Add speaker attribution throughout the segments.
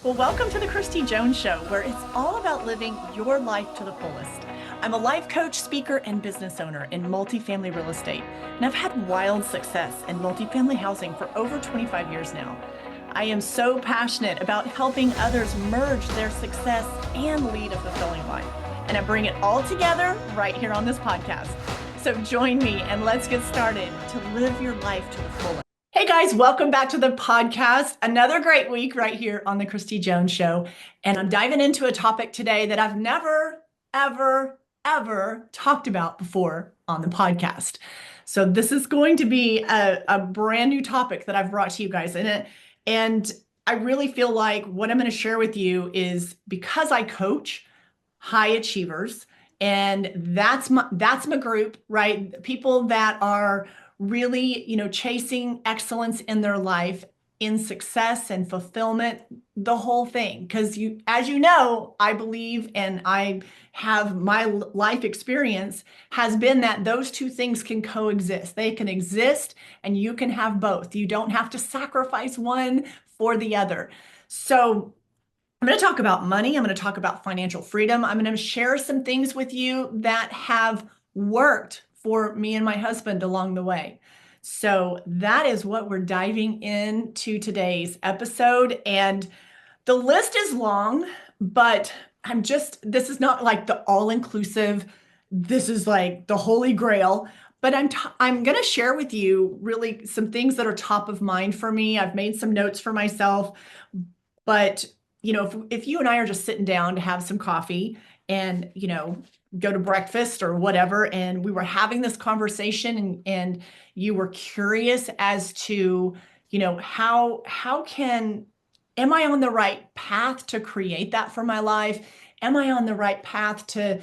Speaker 1: Well, welcome to the Kristi Jones Show, where it's all about living your life to the fullest. I'm a life coach, speaker, and business owner in multifamily real estate, and I've had wild success in multifamily housing for over 25 years now. I am so passionate about helping others merge their success and lead a fulfilling life, and I bring it all together right here on this podcast. So join me and let's get started to live your life to the fullest. Hey guys, welcome back to the podcast. Another great week right here on the Kristi Jones Show. And I'm diving into a topic today that I've never, ever talked about before on the podcast. So this is going to be a brand new topic that I've brought to you guys in it. And I really feel like what I'm going to share with you is because I coach high achievers, and that's my group, right? People that are really, chasing excellence in their life, in success and fulfillment, the whole thing. Because as you know, I believe, and I have my life experience has been that those two things can coexist. They can exist and you can have both. You don't have to sacrifice one for the other. So I'm going to talk about money. I'm going to talk about financial freedom. I'm going to share some things with you that have worked for me and my husband along the way. So that is what we're diving into today's episode. And the list is long, but this is not like the all-inclusive, this is like the holy grail, but I'm going to share with you really some things that are top of mind for me. I've made some notes for myself, but if you and I are just sitting down to have some coffee and, go to breakfast or whatever, and we were having this conversation and you were curious as to, am I on the right path to create that for my life? Am I on the right path to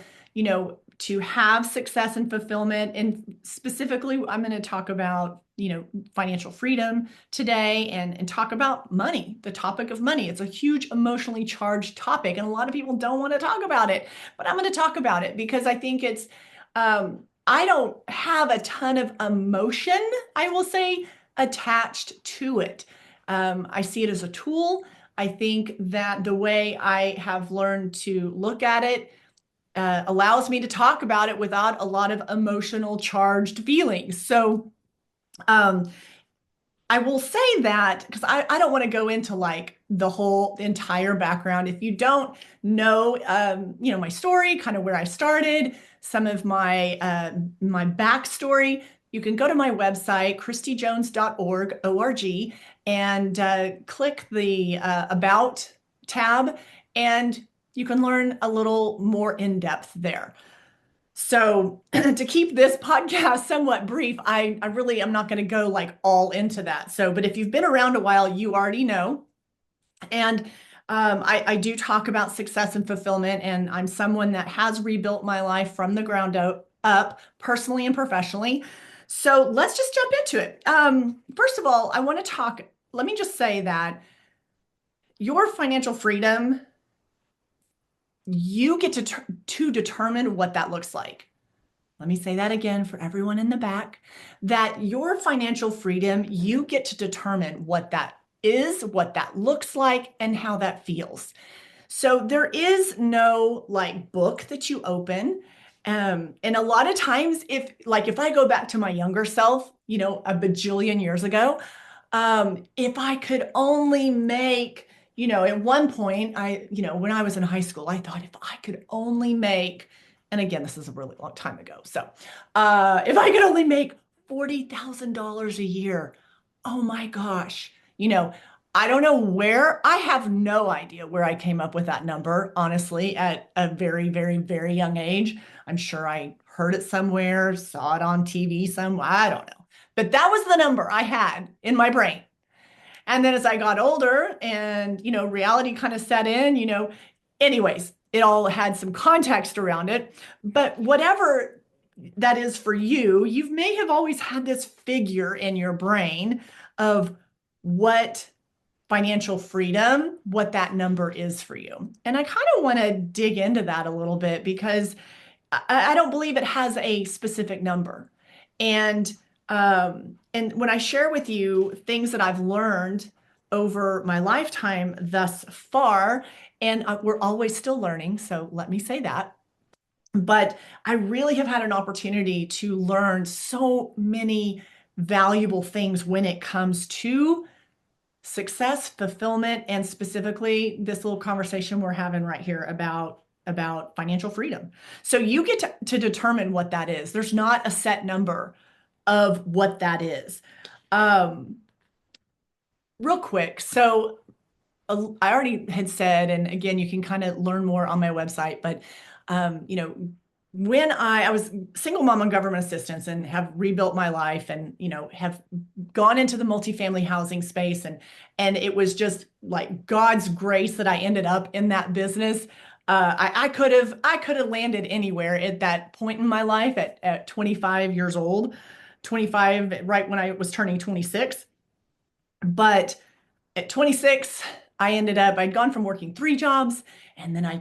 Speaker 1: have success and fulfillment? And specifically, I'm going to talk about, financial freedom today and talk about money, the topic of money. It's a huge emotionally charged topic, and a lot of people don't want to talk about it, but I'm going to talk about it because I think I don't have a ton of emotion, I will say, attached to it. I see it as a tool. I think that the way I have learned to look at it allows me to talk about it without a lot of emotional charged feelings. So I will say that because I don't want to go into like the entire background. If you don't know, my story, kind of where I started, some of my backstory, you can go to my website, kristijones.org, and click the About tab, and you can learn a little more in depth there. So to keep this podcast somewhat brief, I really am not going to go like all into that. But if you've been around a while, you already know. And I do talk about success and fulfillment, and I'm someone that has rebuilt my life from the ground up, personally and professionally. So let's just jump into it. First of all, let me just say that your financial freedom, you get to determine what that looks like. Let me say that again for everyone in the back, that your financial freedom, you get to determine what that is, what that looks like, and how that feels. So there is no like book that you open. And a lot of times if I go back to my younger self, a bajillion years ago, if I could only make, at one point, when I was in high school, I thought if I could only make, and again, this is a really long time ago. So if I could only make $40,000 a year, oh my gosh, I don't know I have no idea where I came up with that number, honestly, at a very, very, very young age. I'm sure I heard it somewhere, saw it on TV somewhere, I don't know. But that was the number I had in my brain. And then as I got older and, reality kind of set in, anyways, it all had some context around it. But whatever that is for you, you may have always had this figure in your brain of what financial freedom, what that number is for you. And I kind of want to dig into that a little bit because I don't believe it has a specific number. And when I share with you things that I've learned over my lifetime thus far. And we're always still learning. So let me say that. But I really have had an opportunity to learn so many valuable things when it comes to success, fulfillment, and specifically this little conversation we're having right here about financial freedom. So you get to determine what that is. There's not a set number of what that is. Um, Real quick, so I already had said, and again, you can kind of learn more on my website, but you know, when I was single mom on government assistance and have rebuilt my life and, have gone into the multifamily housing space and it was just like God's grace that I ended up in that business. I could have landed anywhere at that point in my life at 25 years old, 25, right when I was turning 26. But at 26, I'd gone from working three jobs and then I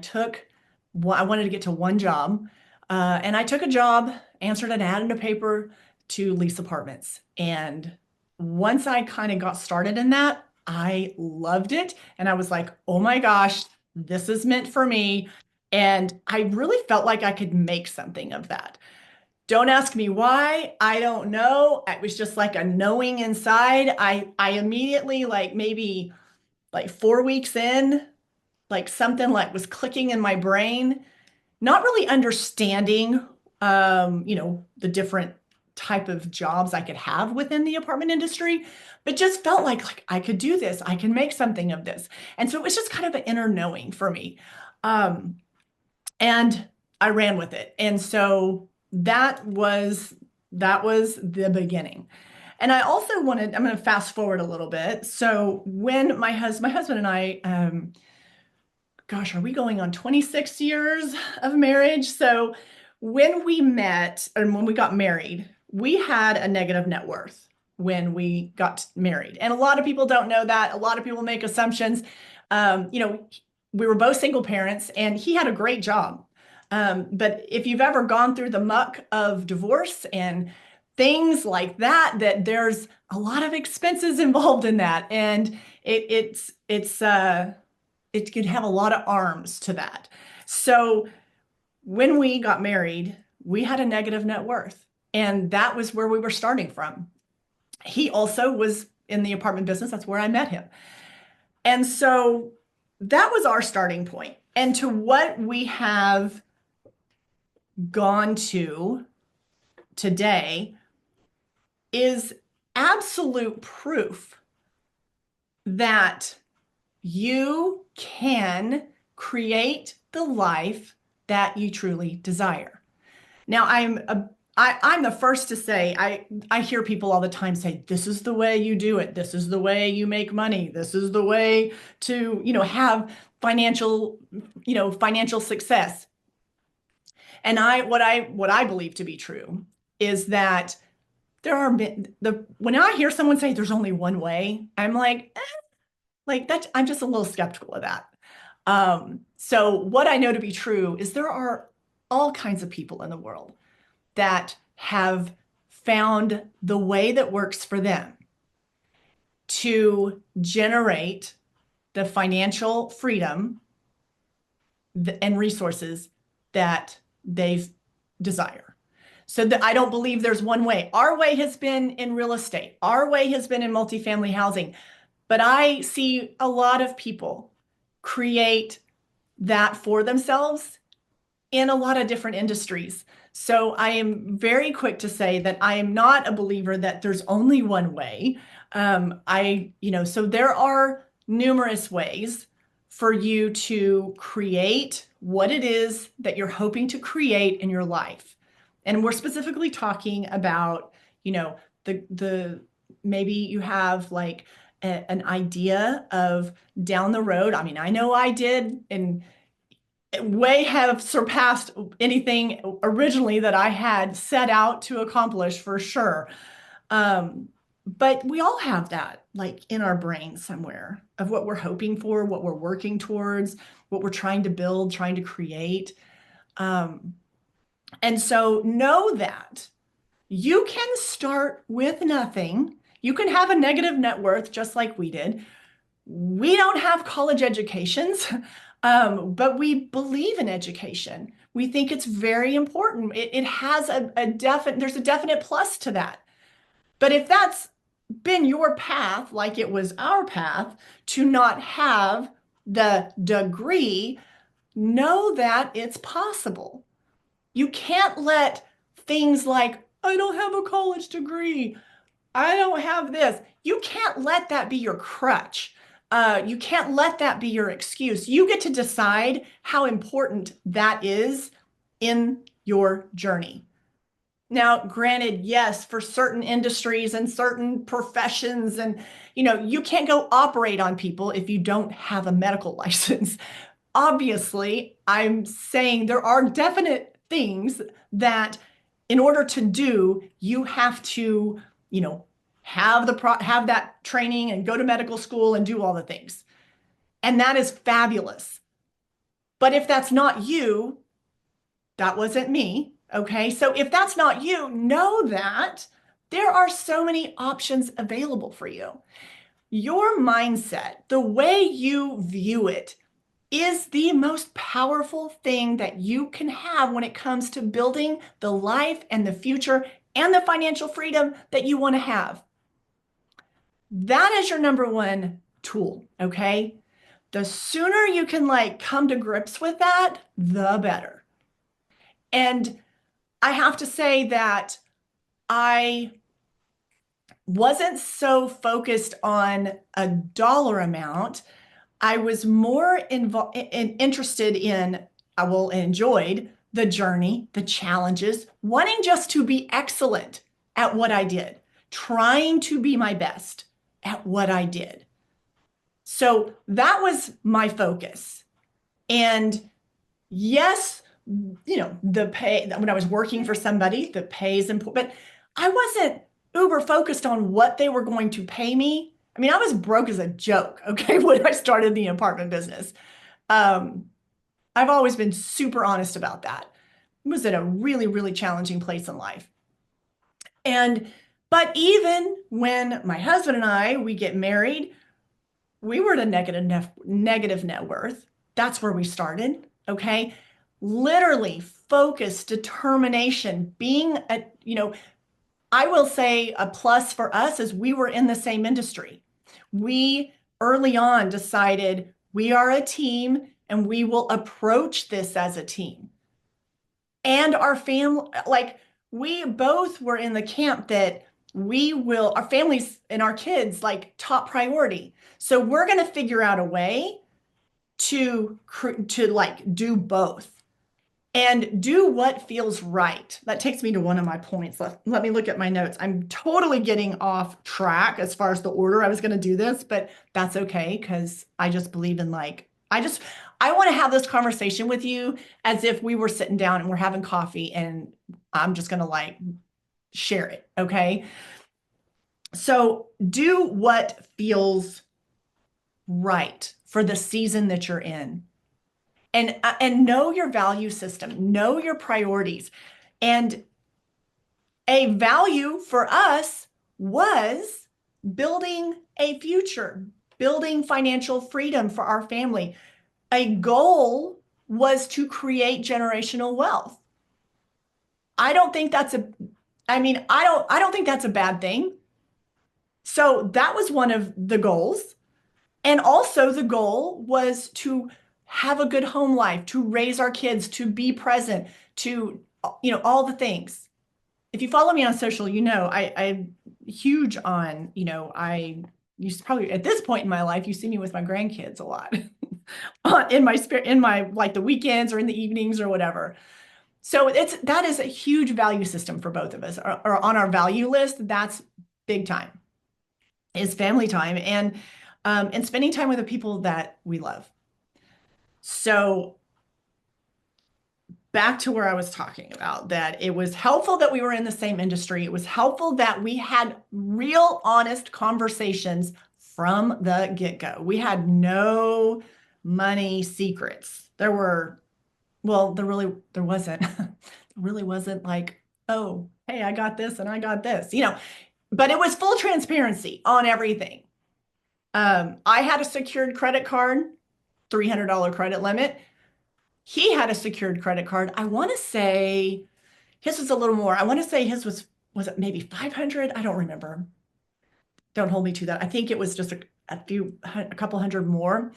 Speaker 1: wanted to get to one job. And I took a job, answered an ad in a paper to lease apartments. And once I kind of got started in that, I loved it. And I was like, oh my gosh, this is meant for me. And I really felt like I could make something of that. Don't ask me why. I don't know. It was just like a knowing inside. I immediately, like maybe like 4 weeks in, like something like was clicking in my brain, not really understanding, the different type of jobs I could have within the apartment industry, but just felt like I could do this. I can make something of this. And so it was just kind of an inner knowing for me. Um, and I ran with it. And so that was the beginning. And I also I'm going to fast forward a little bit. So when my husband and I, gosh, are we going on 26 years of marriage? So when we met and when we got married, we had a negative net worth when we got married. And a lot of people don't know that. A lot of people make assumptions. Um, you know, we were both single parents and he had a great job. But if you've ever gone through the muck of divorce and things like that, that there's a lot of expenses involved in that. And it could have a lot of arms to that. So when we got married, we had a negative net worth, and that was where we were starting from. He also was in the apartment business. That's where I met him. And so that was our starting point. And to what we have gone to today is absolute proof that you can create the life that you truly desire. Now, I'm the first to say, I hear people all the time say, this is the way you do it. This is the way you make money. This is the way to, have financial success. And what I believe to be true is that when I hear someone say there's only one way, I'm like that, I'm just a little skeptical of that. So what I know to be true is there are all kinds of people in the world that have found the way that works for them to generate the financial freedom and resources that they desire. So that I don't believe there's one way. Our way has been in real estate. Our way has been in multifamily housing. But I see a lot of people create that for themselves in a lot of different industries. So I am very quick to say that I am not a believer that there's only one way. So there are numerous ways for you to create what it is that you're hoping to create in your life. And we're specifically talking about, the maybe you have like an idea of down the road. I mean, I know I did, and way have surpassed anything originally that I had set out to accomplish for sure. But we all have that like in our brain somewhere of what we're hoping for, what we're working towards, what we're trying to build, trying to create. And so know that you can start with nothing. You can have a negative net worth just like we did, We don't have college educations, but we believe in education. We think it's very important. It has a definite, there's a definite plus to that. But if that's been your path, like it was our path, to not have the degree, know that it's possible. You can't let things like, I don't have a college degree, I don't have this. You can't let that be your crutch. You can't let that be your excuse. You get to decide how important that is in your journey. Now, granted, yes, for certain industries and certain professions, and you can't go operate on people if you don't have a medical license. Obviously, I'm saying there are definite things that in order to do, you have to, you know, have that training and go to medical school and do all the things. And that is fabulous. But if that's not you, that wasn't me. Okay. So if that's not you, know that there are so many options available for you. Your mindset, the way you view it, is the most powerful thing that you can have when it comes to building the life and the future and the financial freedom that you want to have. That is your number one tool, okay? The sooner you can come to grips with that, the better. And I have to say that I wasn't so focused on a dollar amount. I was more interested in, enjoyed the journey, the challenges, wanting just to be excellent at what I did, trying to be my best at what I did. So that was my focus. And yes, the pay, when I was working for somebody, the pay is important, but I wasn't uber focused on what they were going to pay me. I mean, I was broke as a joke, okay, when I started the apartment business. I've always been super honest about that. I was in a really, really challenging place in life. But even when my husband and we get married, we were at a negative net worth. That's where we started, okay? Literally focus, determination, I will say a plus for us is we were in the same industry. We early on decided we are a team and we will approach this as a team. And our family, we both were in the camp that our families and our kids, top priority. So we're going to figure out a way to do both and do what feels right. That takes me to one of my points. Let me look at my notes. I'm totally getting off track as far as the order I was going to do this, but that's okay because I just believe in I want to have this conversation with you as if we were sitting down and we're having coffee and I'm just going to share it. Okay. So do what feels right for the season that you're in. And know your value system, know your priorities. And a value for us was building a future, building financial freedom for our family. A goal was to create generational wealth. I don't think that's I don't think that's a bad thing. So that was one of the goals. And also the goal was to have a good home life, to raise our kids, to be present, to, all the things. If you follow me on social, I'm huge on, I used to probably at this point in my life, you see me with my grandkids a lot in my the weekends or in the evenings or whatever. So that is a huge value system for both of us, or on our value list. That's big time, is family time and spending time with the people that we love. So back to where I was talking about, that it was helpful that we were in the same industry. It was helpful that we had real, honest conversations from the get-go. We had no money secrets. There wasn't. There really wasn't oh, hey, I got this and I got this, but it was full transparency on everything. I had a secured credit card, $300 credit limit. He had a secured credit card. I want to say his was a little more. I want to say his was it maybe 500? I don't remember. Don't hold me to that. I think it was just a couple hundred more.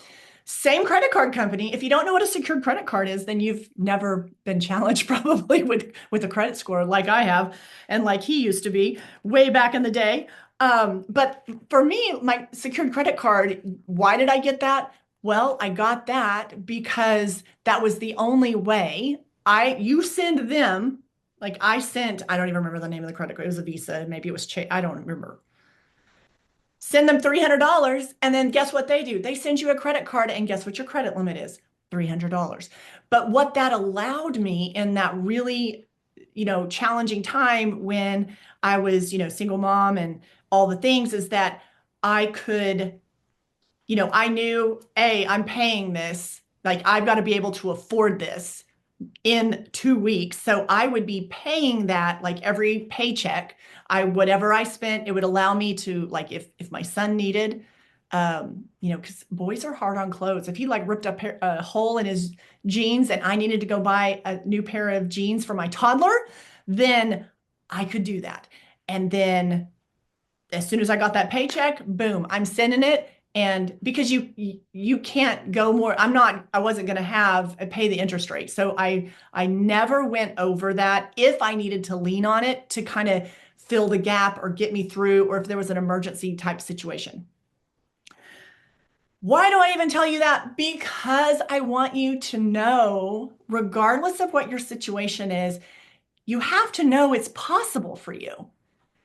Speaker 1: Same credit card company. If you don't know what a secured credit card is, then you've never been challenged probably with a credit score like I have and like he used to be way back in the day. But for me, my secured credit card, why did I get that? Well, I got that because that was the only way you send them, like I sent, I don't even remember the name of the credit card. It was a Visa, maybe it was Chase, I don't remember. Send them $300, and then guess what they do? They send you a credit card, and guess what your credit limit is? $300. But what that allowed me in that really, challenging time when I was, single mom and all the things is that I could, I knew, I'm paying this, like I've got to be able to afford this in 2 weeks. So I would be paying that like every paycheck. Whatever I spent, it would allow me to like if my son needed, because boys are hard on clothes. If he like ripped a hole in his jeans and I needed to go buy a new pair of jeans for my toddler, then I could do that. And then as soon as I got that paycheck, boom, I'm sending it. And because you can't go more, I wasn't going to pay the interest rate. So I never went over that if I needed to lean on it to kind of fill the gap or get me through, or if there was an emergency type situation. Why do I even tell you that? Because I want you to know, regardless of what your situation is, you have to know it's possible for you.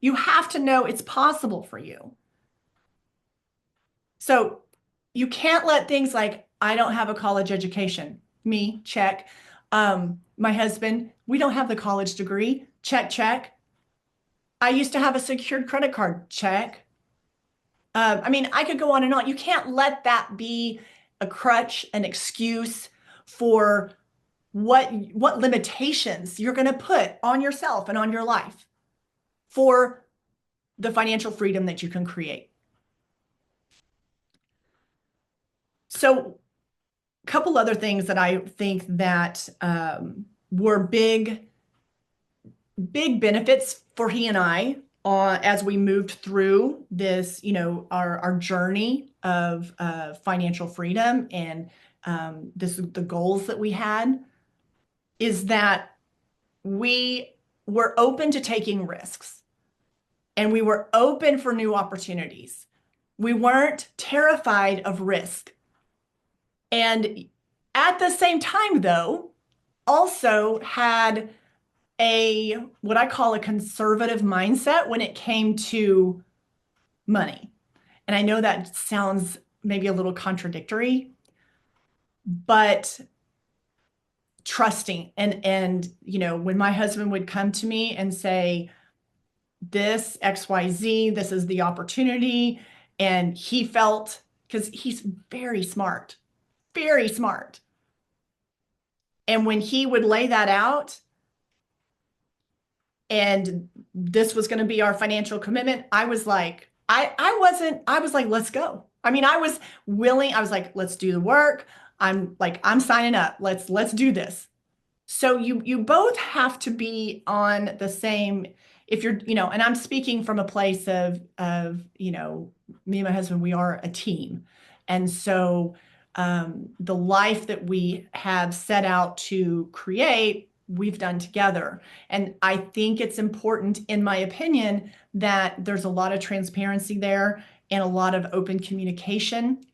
Speaker 1: You have to know it's possible for you. So you can't let things like, I don't have a college education. Me, check. My husband, we don't have the college degree. Check, check. I used to have a secured credit card. Check. I mean, I could go on and on. You can't let that be a crutch, an excuse for what limitations you're going to put on yourself and on your life for the financial freedom that you can create. So a couple other things that I think that were big benefits for he and I as we moved through this, our journey of financial freedom and the goals that we had, is that we were open to taking risks and we were open for new opportunities. We weren't terrified of risk. And at the same time, though, also had what I call a conservative mindset when it came to money. And I know that sounds maybe a little contradictory, but trusting and when my husband would come to me and say, this XYZ, this is the opportunity, and he felt, because he's very smart, very smart. And when he would lay that out, and this was going to be our financial commitment, I was like, I was like, let's go. I mean, I was willing. I was like, let's do the work. I'm signing up. Let's do this. So you both have to be on the same, if you're, and I'm speaking from a place of, me and my husband, we are a team. And so the life that we have set out to create, we've done together. And I think it's important, in my opinion, that there's a lot of transparency there and a lot of open communication.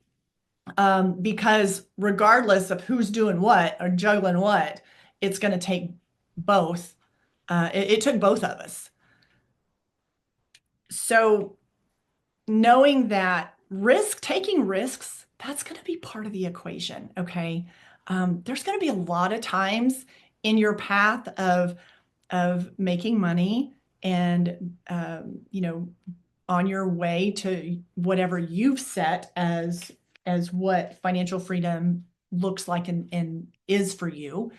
Speaker 1: Because regardless of who's doing what or juggling what, it's going to take both. It took both of us. So knowing that taking risks, that's going to be part of the equation. Okay. There's going to be a lot of times in your path of making money and, on your way to whatever you've set as what financial freedom looks like and is for you.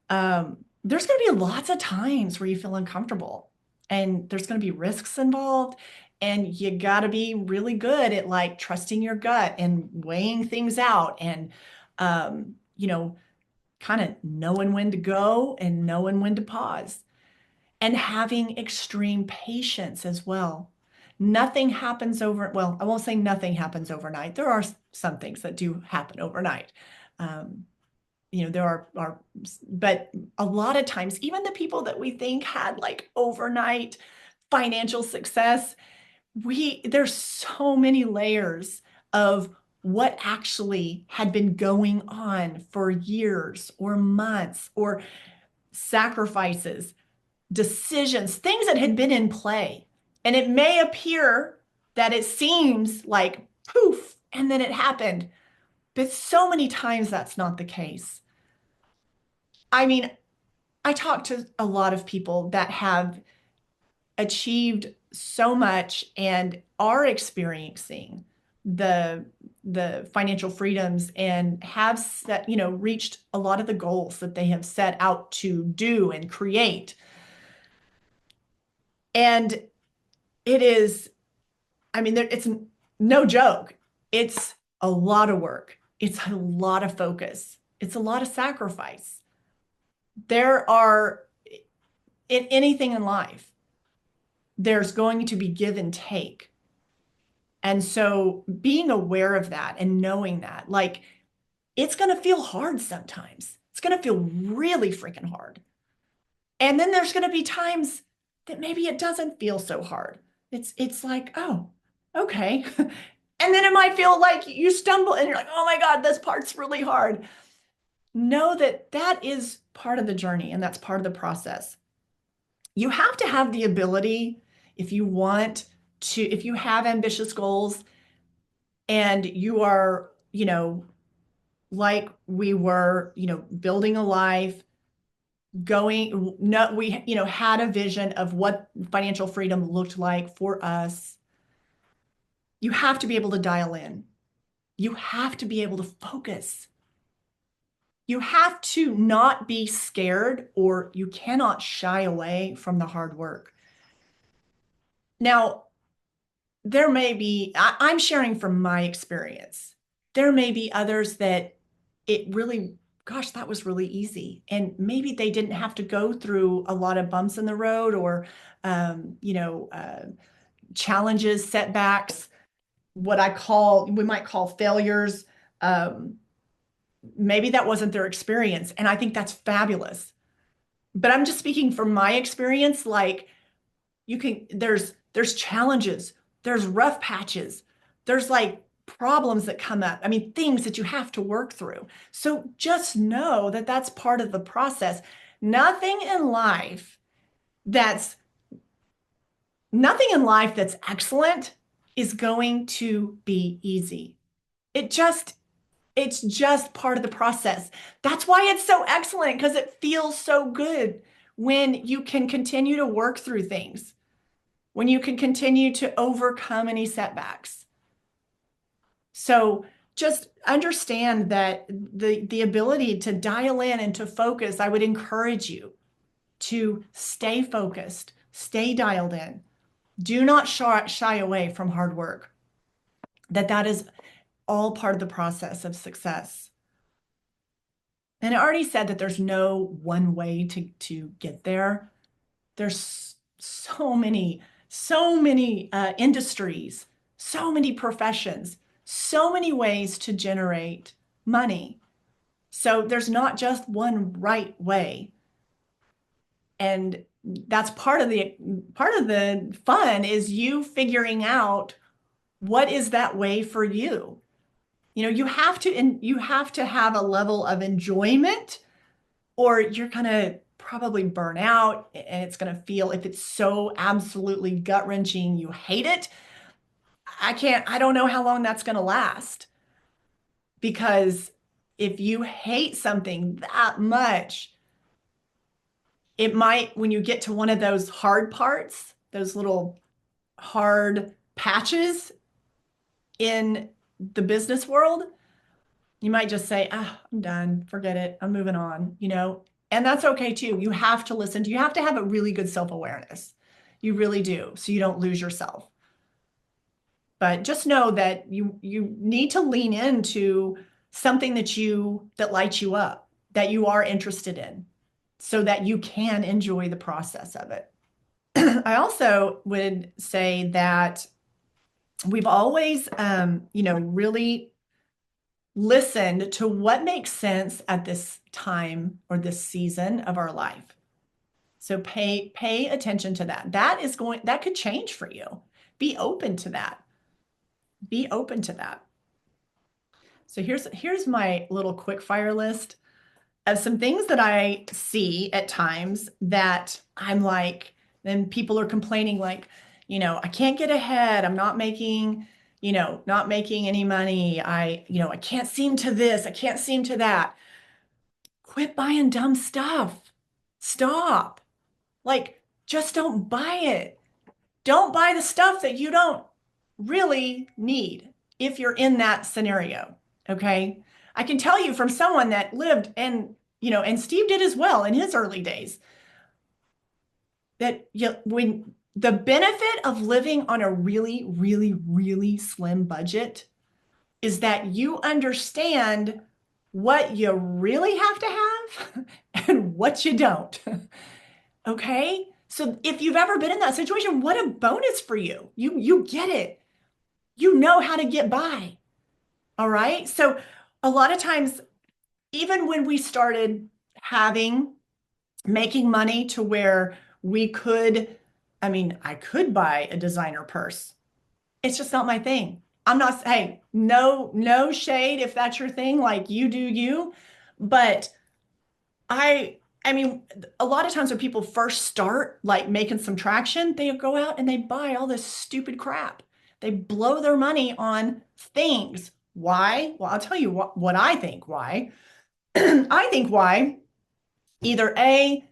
Speaker 1: There's going to be lots of times where you feel uncomfortable and there's going to be risks involved. And you got to be really good at like trusting your gut and weighing things out and, you know, kind of knowing when to go and knowing when to pause and having extreme patience as well. Nothing happens well, I won't say nothing happens overnight. There are some things that do happen overnight. Um, there are, but a lot of times, even the people that we think had like overnight financial success, there's so many layers of what actually had been going on for years or months or sacrifices, decisions, things that had been in play. And it may appear that it seems like poof, and then it happened. But so many times that's not the case. I mean, I talk to a lot of people that have achieved so much and are experiencing the financial freedoms and have set, reached a lot of the goals that they have set out to do and create. And it is, I mean, it's no joke. It's a lot of work. It's a lot of focus. It's a lot of sacrifice. There are, in anything in life, there's going to be give and take. And so being aware of that and knowing that, like, it's going to feel hard sometimes. It's going to feel really freaking hard. And then there's going to be times that maybe it doesn't feel so hard. It's like, oh, okay. And then it might feel like you stumble and you're like, oh my God, this part's really hard. Know that that is part of the journey and that's part of the process. You have to have the ability, if you have ambitious goals and you are, like we were, building a life, we had a vision of what financial freedom looked like for us. You have to be able to dial in. You have to be able to focus. You have to not be scared, or you cannot shy away from the hard work. Now, I'm sharing from my experience. There may be others that gosh, that was really easy. And maybe they didn't have to go through a lot of bumps in the road or, challenges, setbacks, we might call failures. Maybe that wasn't their experience. And I think that's fabulous. But I'm just speaking from my experience, like there's challenges, there's rough patches, there's like problems that come up. I mean, things that you have to work through. So just know that that's part of the process. Nothing in life that's excellent is going to be easy. It's just part of the process. That's why it's so excellent, because it feels so good when you can continue to work through things, when you can continue to overcome any setbacks. So just understand that the ability to dial in and to focus, I would encourage you to stay focused, stay dialed in. Do not shy away from hard work. That is all part of the process of success. And I already said that there's no one way to get there. There's so many industries, so many professions, so many ways to generate money. So there's not just one right way. And that's part of the fun, is you figuring out what is that way for you. You have to have a level of enjoyment, or you're going to probably burn out, and it's going to feel, if it's so absolutely gut-wrenching, you hate it. I don't know how long that's going to last, because if you hate something that much, it might, when you get to one of those hard parts, those little hard patches in the business world, you might just say, I'm done, forget it, I'm moving on, and that's okay too. You have to have a really good self-awareness. You really do, so you don't lose yourself. But just know that you need to lean into something that lights you up, that you are interested in, so that you can enjoy the process of it. I also would say that we've always, really listened to what makes sense at this time or this season of our life. So pay attention to that. That could change for you. Be open to that. Be open to that. So here's my little quick fire list of some things that I see at times that I'm like, then people are complaining like, I can't get ahead. I'm not making any money. I can't seem to this. I can't seem to that. Quit buying dumb stuff. Stop. Like, just don't buy it. Don't buy the stuff that you don't really need if you're in that scenario. Okay. I can tell you from someone that lived and Steve did as well in his early days that when the benefit of living on a really, really, really slim budget is that you understand what you really have to have and what you don't. Okay? So if you've ever been in that situation, what a bonus for you. You get it. You know how to get by. All right? So a lot of times, even when we started making money to where we could, I could buy a designer purse. It's just not my thing. I'm not, hey, no shade if that's your thing, like you do you. But I mean, a lot of times when people first start like making some traction, they go out and they buy all this stupid crap. They blow their money on things. Why? Well, I'll tell you what I think why. I think why either A,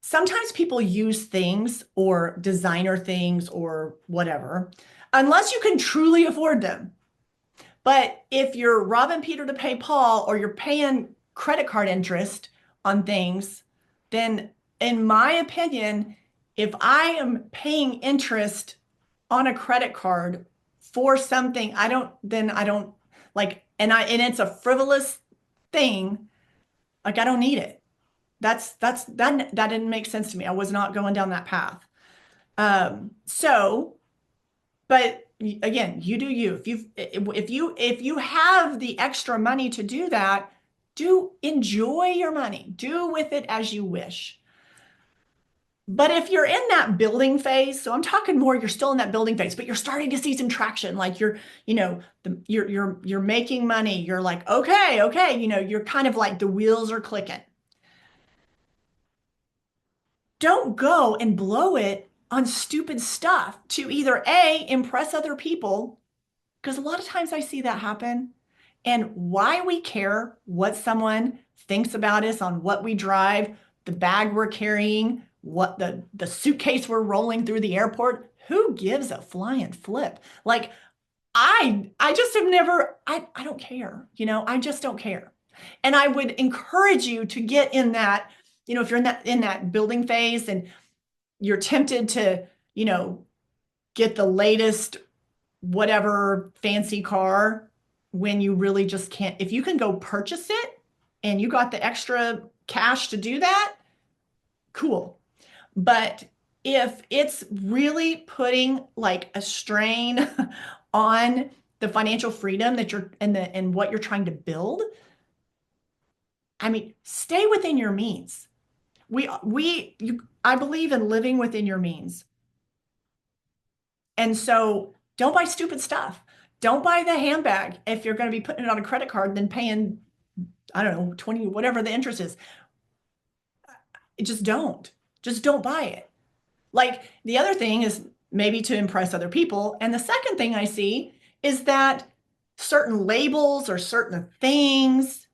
Speaker 1: sometimes people use things or designer things or whatever, unless you can truly afford them. But if you're robbing Peter to pay Paul or you're paying credit card interest on things, then in my opinion, if I am paying interest on a credit card for something, then I don't like, and it's a frivolous thing, like I don't need it. That didn't make sense to me. I was not going down that path. So, but again, you do you. If you have the extra money to do that, do enjoy your money. Do with it as you wish. But if you're in that building phase, so I'm talking more, you're still in that building phase, but you're starting to see some traction. Like you're making money. You're like, okay, you're kind of like the wheels are clicking. Don't go and blow it on stupid stuff to either A, impress other people, because a lot of times I see that happen, and why we care what someone thinks about us on what we drive, the bag we're carrying, what the suitcase we're rolling through the airport. Who gives a flying flip? Like I just have never, I don't care, I just don't care. And I would encourage you to get in that, if you're in that building phase and you're tempted to, get the latest whatever fancy car when you really just can't. If you can go purchase it and you got the extra cash to do that, cool. But if it's really putting like a strain on the financial freedom that you're and what you're trying to build, stay within your means. I believe in living within your means. And so don't buy stupid stuff. Don't buy the handbag if you're going to be putting it on a credit card, then paying, I don't know, 20, whatever the interest is. Just don't. Just don't buy it. Like the other thing is maybe to impress other people. And the second thing I see is that certain labels or certain things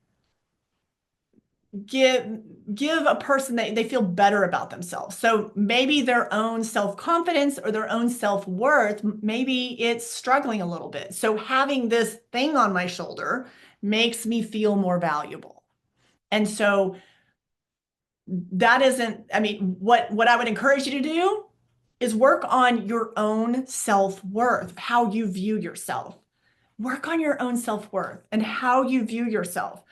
Speaker 1: give a person they feel better about themselves. So maybe their own self-confidence or their own self-worth, maybe it's struggling a little bit. So having this thing on my shoulder makes me feel more valuable. And so that isn't, what I would encourage you to do is work on your own self-worth, how you view yourself. Work on your own self-worth and how you view yourself.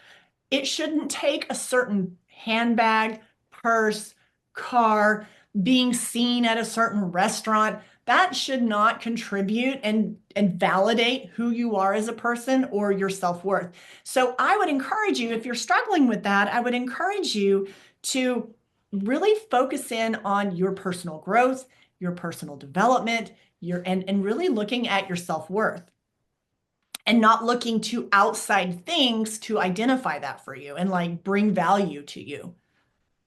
Speaker 1: It shouldn't take a certain handbag, purse, car, being seen at a certain restaurant. That should not contribute and validate who you are as a person or your self-worth. So I would encourage you, if you're struggling with that, I would encourage you to really focus in on your personal growth, your personal development, and really looking at your self-worth and not looking to outside things to identify that for you and like bring value to you.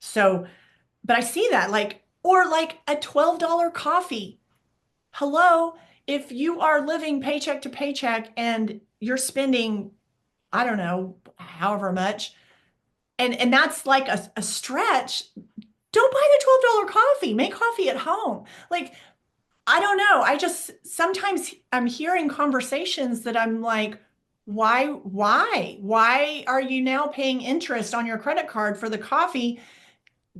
Speaker 1: So, but I see that or like a $12 coffee. Hello, if you are living paycheck to paycheck and you're spending, I don't know, however much, and that's like a stretch, don't buy the $12 coffee. Make coffee at home. Like, I don't know. I just sometimes I'm hearing conversations that I'm like, why are you now paying interest on your credit card for the coffee?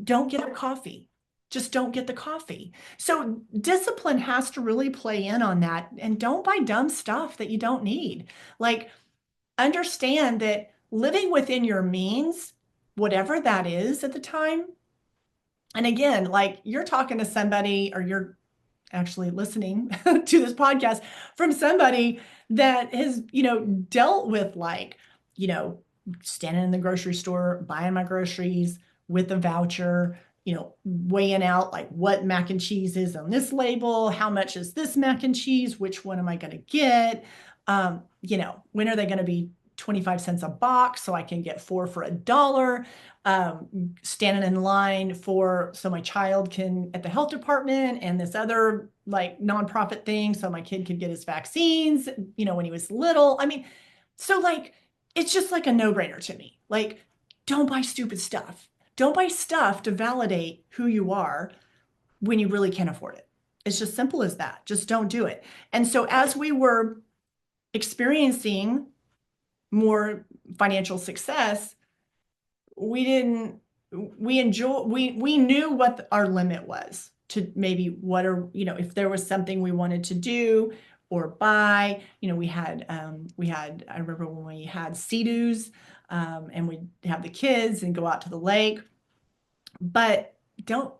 Speaker 1: Don't get the coffee. Just don't get the coffee. So discipline has to really play in on that. And don't buy dumb stuff that you don't need. Like, understand that living within your means, whatever that is at the time. And again, like you're talking to somebody or you're actually listening to this podcast from somebody that has, dealt with like, you know, standing in the grocery store, buying my groceries with a voucher, weighing out like what mac and cheese is on this label, how much is this mac and cheese, which one am I going to get? When are they going to be 25 cents a box so I can get four for $1? Standing in line so my child can at the health department and this other like nonprofit thing so my kid could get his vaccines, when he was little. I mean, so like it's just like a no-brainer to me. Like, don't buy stupid stuff. Don't buy stuff to validate who you are when you really can't afford it. It's just simple as that. Just don't do it. And so as we were experiencing more financial success, we knew what our limit was to maybe if there was something we wanted to do or buy. I remember when we had Sea-Doos, and we'd have the kids and go out to the lake. But don't,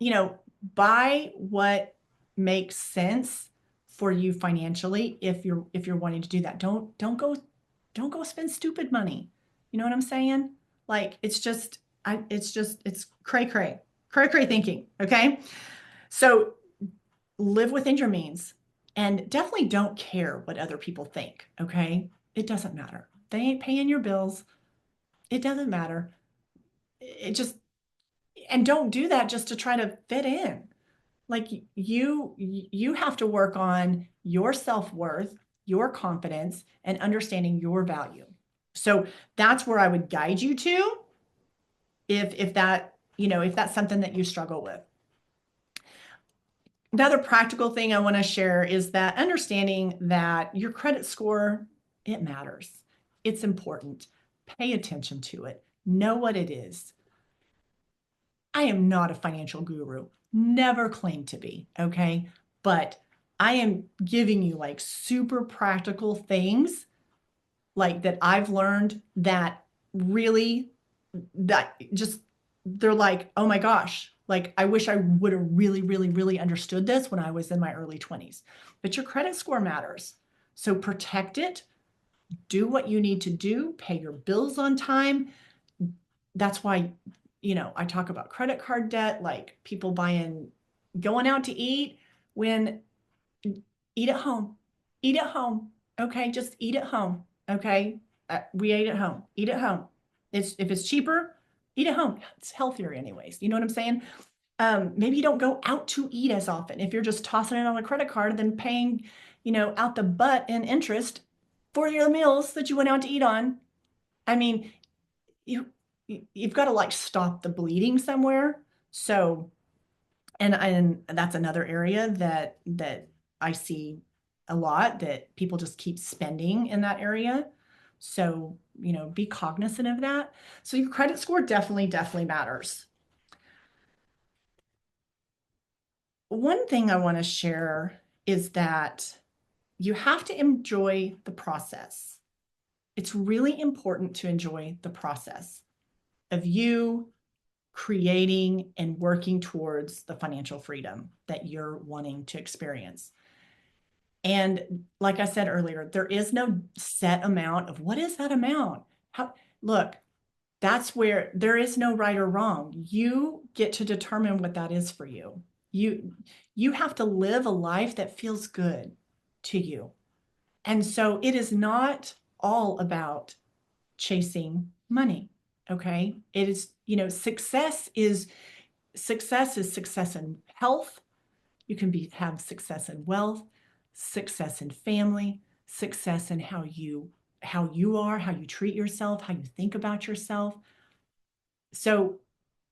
Speaker 1: buy what makes sense for you financially if you're wanting to do that. Don't go spend stupid money. You know what I'm saying? Like it's cray thinking. Okay. So live within your means and definitely don't care what other people think. Okay. It doesn't matter. They ain't paying your bills. It doesn't matter. And don't do that just to try to fit in. Like you have to work on your self-worth, your confidence, and understanding your value. So that's where I would guide you to if that's something that you struggle with. Another practical thing I want to share is that understanding that your credit score, it matters. It's important. Pay attention to it. Know what it is. I am not a financial guru, never claimed to be, okay? But I am giving you like super practical things like that I've learned that really they're like, oh my gosh, like I wish I would have really, really, really understood this when I was in my early 20s. But your credit score matters. So protect it, do what you need to do, pay your bills on time. That's why, I talk about credit card debt, like people going out to eat when eat at home, eat at home. Okay. Just eat at home. Okay. We ate at home, eat at home. If it's cheaper, eat at home. It's healthier anyways. You know what I'm saying? Maybe you don't go out to eat as often. If you're just tossing it on a credit card and then paying, out the butt in interest for your meals that you went out to eat on. I mean, you've got to like stop the bleeding somewhere. So, and that's another area that I see a lot, that people just keep spending in that area. So, be cognizant of that. So your credit score definitely matters. one thing I want to share is that you have to enjoy the process. It's really important to enjoy the process of you creating and working towards the financial freedom that you're wanting to experience. And like I said earlier, there is no set amount of what is that amount? How, look, that's where there is no right or wrong. You get to determine what that is for you. You have to live a life that feels good to you. And so it is not all about chasing money. Okay? It is, success is success in health. You can have success in wealth, success in family, success in how you are, how you treat yourself, how you think about yourself. So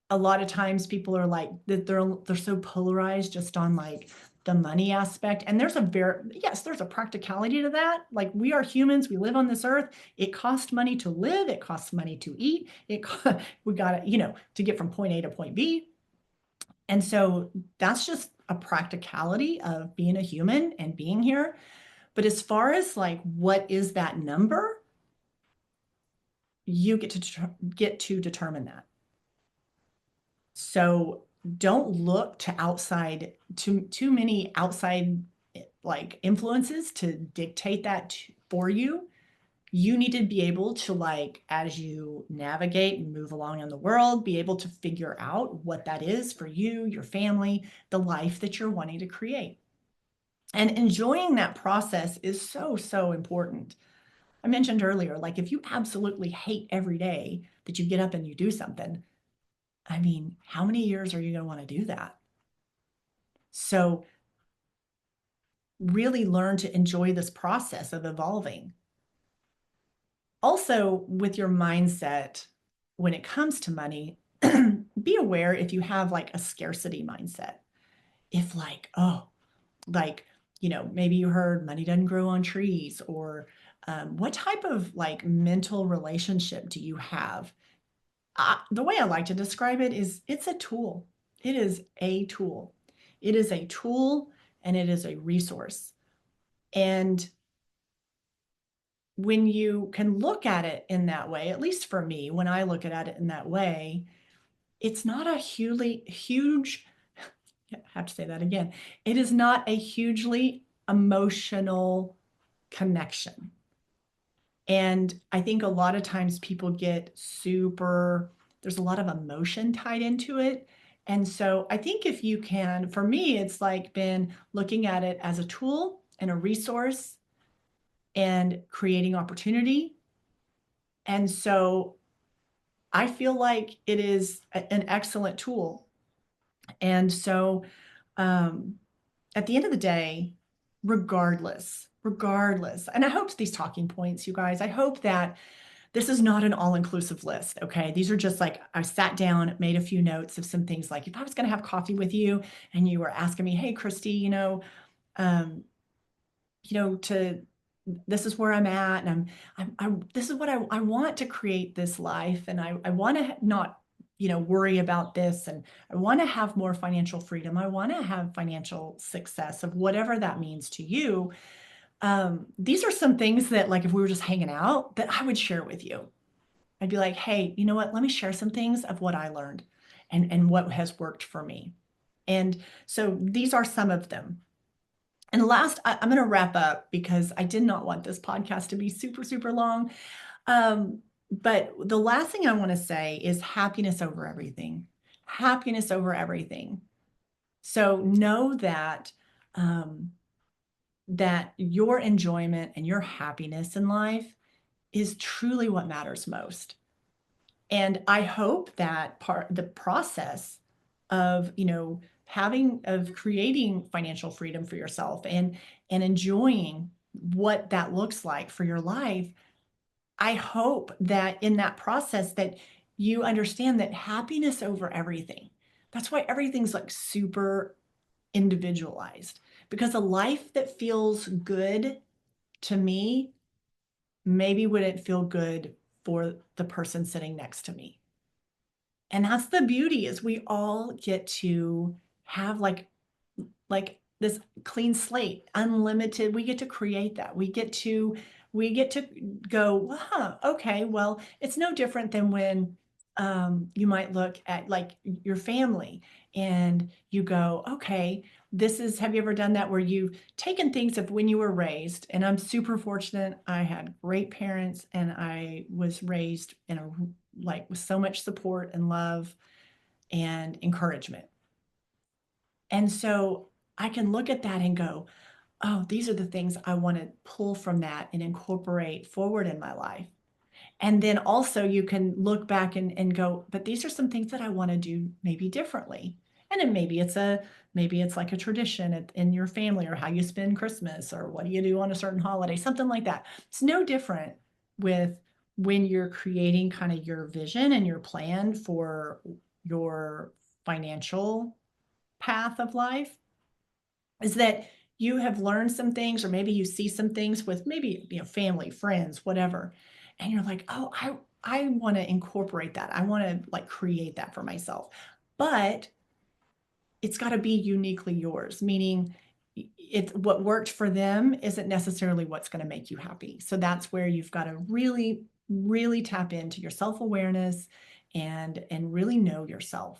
Speaker 1: a lot of times people are like they're so polarized just on like the money aspect, and there's a practicality to that. Like, we are humans, we live on this earth. It costs money to live, it costs money to eat, we got to get from point A to point B. And so that's just a practicality of being a human and being here. But as far as like what is that number, you get to determine that. So don't look to too many outside like influences to dictate that for you. You need to be able to, like, as you navigate and move along in the world, be able to figure out what that is for you, your family, the life that you're wanting to create. And enjoying that process is so, so important. I mentioned earlier, like, if you absolutely hate every day that you get up and you do something, I mean, how many years are you going to want to do that? So really learn to enjoy this process of evolving. Also, with your mindset, when it comes to money, be aware if you have like a scarcity mindset. If like, oh, like, maybe you heard money doesn't grow on trees, or what type of like mental relationship do you have? The way I like to describe it is it's a tool. It is a tool. It is a tool and it is a resource. And when you can look at it in that way, at least for me, when I look at it in that way, it's not a huge, I have to say that again. It is not a hugely emotional connection. And I think a lot of times people there's a lot of emotion tied into it. And so I think if you can, for me, it's like been looking at it as a tool and a resource and creating opportunity. And so I feel like it is an excellent tool. And so at the end of the day, regardless, and I hope these talking points, you guys, I hope that this is not an all-inclusive list, okay? These are just like, I sat down, made a few notes of some things, like if I was going to have coffee with you and you were asking me, hey, Kristi, um, this is where I'm at, and this is what I want to create this life, and I want to not, worry about this, and I want to have more financial freedom. I want to have financial success of whatever that means to you. These are some things that, like, if we were just hanging out, that I would share with you. I'd be like, hey, you know what? Let me share some things of what I learned and what has worked for me. And so these are some of them. And last, I'm going to wrap up because I did not want this podcast to be super, super long. But the last thing I want to say is happiness over everything. Happiness over everything. So know that your enjoyment and your happiness in life is truly what matters most. And I hope that the process of, creating financial freedom for yourself and enjoying what that looks like for your life, I hope that in that process that you understand that happiness over everything. That's why everything's like super individualized, because a life that feels good to me maybe wouldn't feel good for the person sitting next to me. And that's the beauty, is we all get to have like like this clean slate, unlimited. We get to create that. We get to go, huh, okay, well, it's no different than when you might look at like your family and you go, okay, have you ever done that where you've taken things of when you were raised? And I'm super fortunate. I had great parents and I was raised in a like with so much support and love and encouragement. And so I can look at that and go, oh, these are the things I want to pull from that and incorporate forward in my life. And then also you can look back and go, but these are some things that I want to do maybe differently. And then maybe it's like a tradition in your family or how you spend Christmas or what do you do on a certain holiday, something like that. It's no different with when you're creating kind of your vision and your plan for your financial path of life is that you have learned some things or maybe you see some things with maybe family, friends, whatever, and you're like, oh, I want to incorporate that. I want to like create that for myself, but it's got to be uniquely yours, meaning it's what worked for them isn't necessarily what's going to make you happy. So that's where you've got to really really tap into your self-awareness and really know yourself.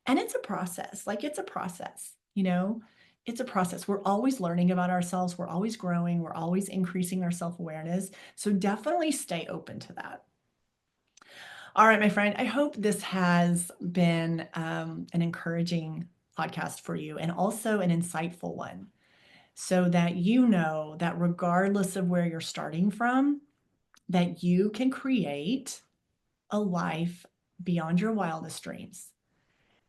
Speaker 1: And it's a process. Like it's a process, it's a process. We're always learning about ourselves. We're always growing. We're always increasing our self-awareness. So definitely stay open to that. All right, my friend, I hope this has been an encouraging podcast for you and also an insightful one so that you know that regardless of where you're starting from, that you can create a life beyond your wildest dreams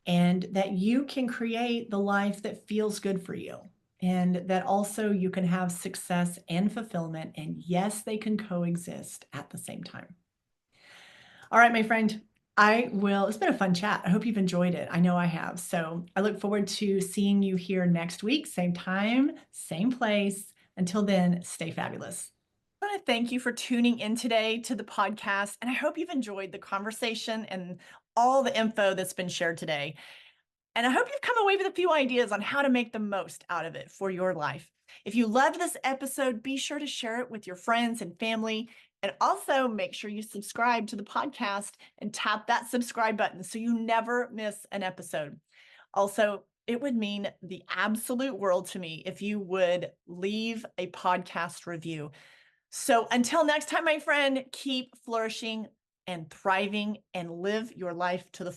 Speaker 1: and that you can create the life that feels good for you and that also you can have success and fulfillment. And yes, they can coexist at the same time. All right, my friend, it's been a fun chat. I hope you've enjoyed it. I know I have. So I look forward to seeing you here next week, same time, same place. Until then, stay fabulous. I want to thank you for tuning in today to the podcast. And I hope you've enjoyed the conversation and all the info that's been shared today. And I hope you've come away with a few ideas on how to make the most out of it for your life. If you loved this episode, be sure to share it with your friends and family. And also make sure you subscribe to the podcast and tap that subscribe button so you never miss an episode. Also, it would mean the absolute world to me if you would leave a podcast review. So until next time, my friend, keep flourishing and thriving and live your life to the